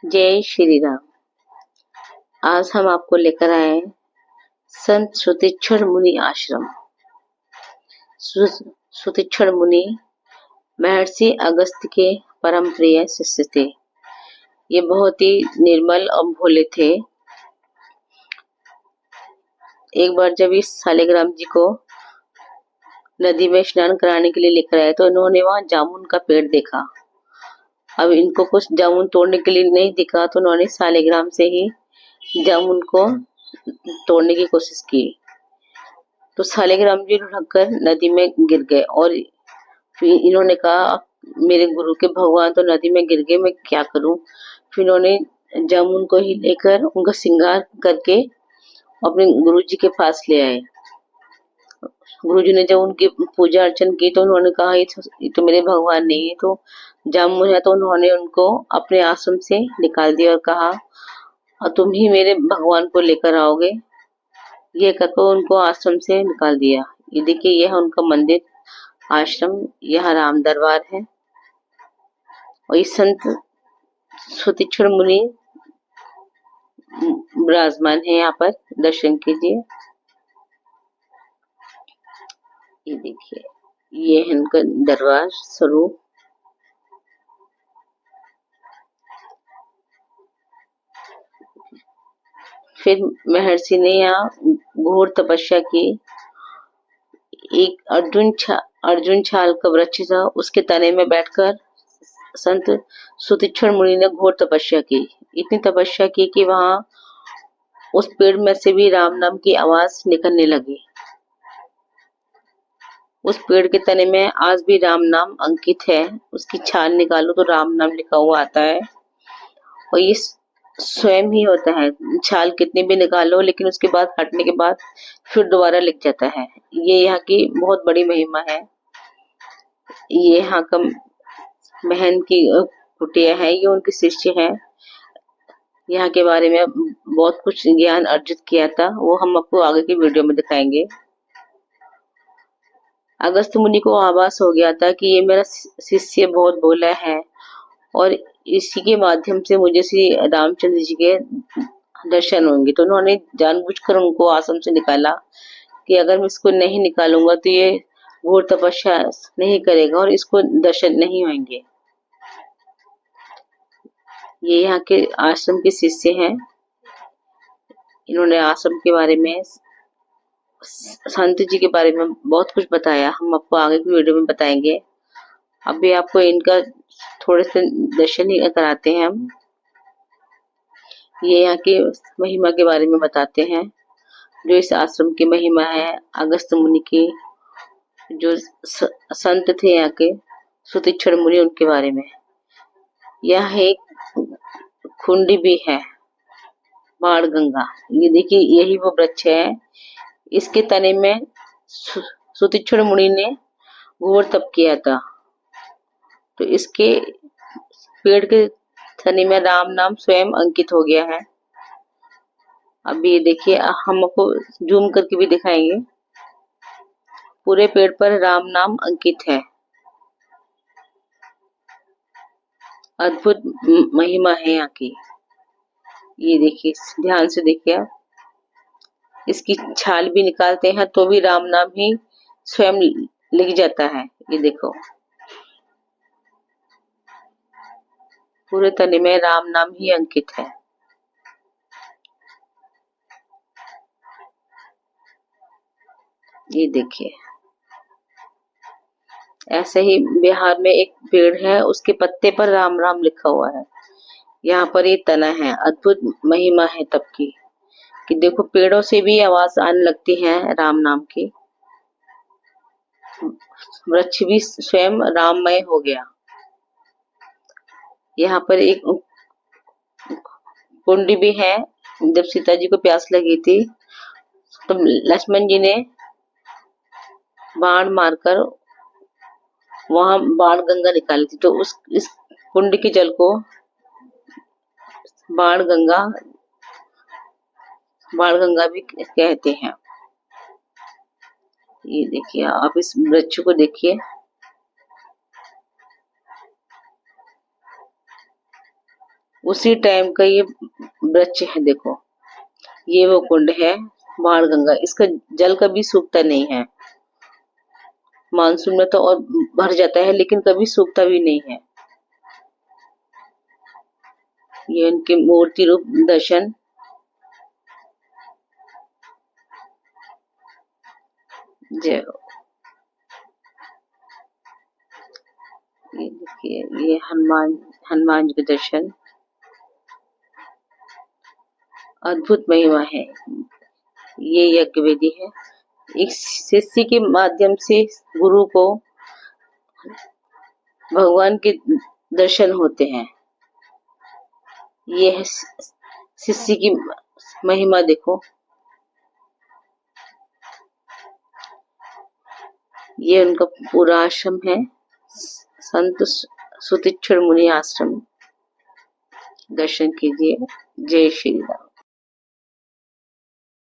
जय श्री राम। आज हम आपको लेकर आए हैं संत सुतीक्षण मुनि आश्रम। सुतीक्षण मुनि महर्षि अगस्त्य के परम प्रिय शिष्य थे। ये बहुत ही निर्मल और भोले थे। एक बार जब इस सालिग्राम जी को नदी में स्नान कराने के लिए लेकर आए तो इन्होंने वहां जामुन का पेड़ देखा। अब इनको कुछ जामुन तोड़ने के लिए नहीं दिखा तो उन्होंने सालिग्राम से ही जामुन को तोड़ने की कोशिश की तो सालिग्राम जी ढककर नदी में गिर गए। और फिर इन्होंने कहा मेरे गुरु के भगवान तो नदी में गिर गए, मैं क्या करूं। फिर इन्होंने जामुन को ही लेकर उनका श्रृंगार करके अपने गुरु जी के पास ले आए। गुरु जी ने जब उनकी पूजा अर्चन की तो उन्होंने कहा ये तो मेरे भगवान नहीं है, तो जामुन है। तो उन्होंने उनको अपने आश्रम से निकाल दिया और कहा और तुम ही मेरे भगवान को लेकर आओगे। ये कहकर उनको आश्रम से निकाल दिया। ये देखिए यह उनका मंदिर आश्रम, यह राम दरबार है। और इस संत सुतीक्षण मुनि विराजमान है यहाँ पर, दर्शन कीजिए। ये देखिए ये है उनका दरबार स्वरूप। फिर महर्षि ने यहाँ घोर तपस्या की। एक अर्जुन छाल का वृक्ष था, उसके तने में बैठकर संत सुतीक्षण मुनि ने घोर तपस्या की। इतनी तपस्या की कि वहां उस पेड़ में से भी राम नाम की आवाज निकलने लगी। उस पेड़ के तने में आज भी राम नाम अंकित है। उसकी छाल निकालो तो राम नाम लिखा हुआ आता है। और ये स्वयं ही होता है, छाल कितनी भी निकालो लेकिन उसके बाद हटने के बाद फिर दोबारा लिख जाता है। ये यहाँ की बहुत बड़ी महिमा है। ये यहाँ का महंत की कुटिया है, ये उनके शिष्य है। यहाँ के बारे में बहुत कुछ ज्ञान अर्जित किया था, वो हम आपको आगे की वीडियो में दिखाएंगे। अगस्त मुनि को आभास हो गया था कि ये मेरा शिष्य बहुत भोला है और इसी के माध्यम से मुझे श्री रामचंद्र जी के दर्शन होंगे। तो उन्होंने जानबूझकर उनको आश्रम से निकाला कि अगर मैं इसको नहीं निकालूंगा तो ये घोर तपस्या नहीं करेगा और इसको दर्शन नहीं होंगे। ये यहाँ के आश्रम के शिष्य हैं। इन्होंने आश्रम के बारे में, संत जी के बारे में बहुत कुछ बताया। हम आपको आगे की वीडियो में बताएंगे। अभी आपको इनका थोड़े से दर्शन ही कराते हैं हम। ये यहाँ की महिमा के बारे में बताते हैं, जो इस आश्रम की महिमा है। अगस्त मुनि की जो संत थे यहाँ के सुतीक्षण मुनि, उनके बारे में। यह एक कुंडी भी है, बाण गंगा। ये देखिए यही वो वृक्ष है। इसके तने में सुतीक्षण मुनि ने घोर तप किया था, तो इसके पेड़ के तने में राम नाम स्वयं अंकित हो गया है। अभी ये देखिए हम आपको जूम करके भी दिखाएंगे। पूरे पेड़ पर राम नाम अंकित है। अद्भुत महिमा है यहाँ की। ये देखिए ध्यान से देखिए आप, इसकी छाल भी निकालते हैं तो भी राम नाम ही स्वयं लिख जाता है। ये देखो पूरे तने में राम नाम ही अंकित है। ये देखिए ऐसे ही बिहार में एक पेड़ है, उसके पत्ते पर राम राम लिखा हुआ है। यहाँ पर ये तना है। अद्भुत महिमा है तब की कि देखो पेड़ों से भी आवाज आने लगती है राम नाम की। वृक्ष भी स्वयं राममय हो गया। यहाँ पर एक कुंडी भी है। जब सीता जी को प्यास लगी थी तो लक्ष्मण जी ने बाण मारकर वहां बाण गंगा निकाली थी, तो इस कुंड के जल को बाण गंगा भी कहते हैं। ये देखिए आप इस वृक्ष को देखिए। उसी टाइम का ये वृक्ष है, देखो ये वो कुंड है बाणगंगा, इसका जल कभी सूखता नहीं है। मानसून में तो और भर जाता है लेकिन कभी सूखता भी नहीं है। ये उनके मूर्ति रूप दर्शन। जय हो। ये देखिए, ये हनुमान जी के दर्शन, अद्भुत महिमा है। ये यज्ञ वेदी है। एक शिष्य के माध्यम से गुरु को भगवान के दर्शन होते हैं। ये है शिष्य की महिमा, देखो ये उनका पूरा आश्रम है, संत सुतीक्षण मुनि आश्रम। दर्शन कीजिए। जय श्री राम।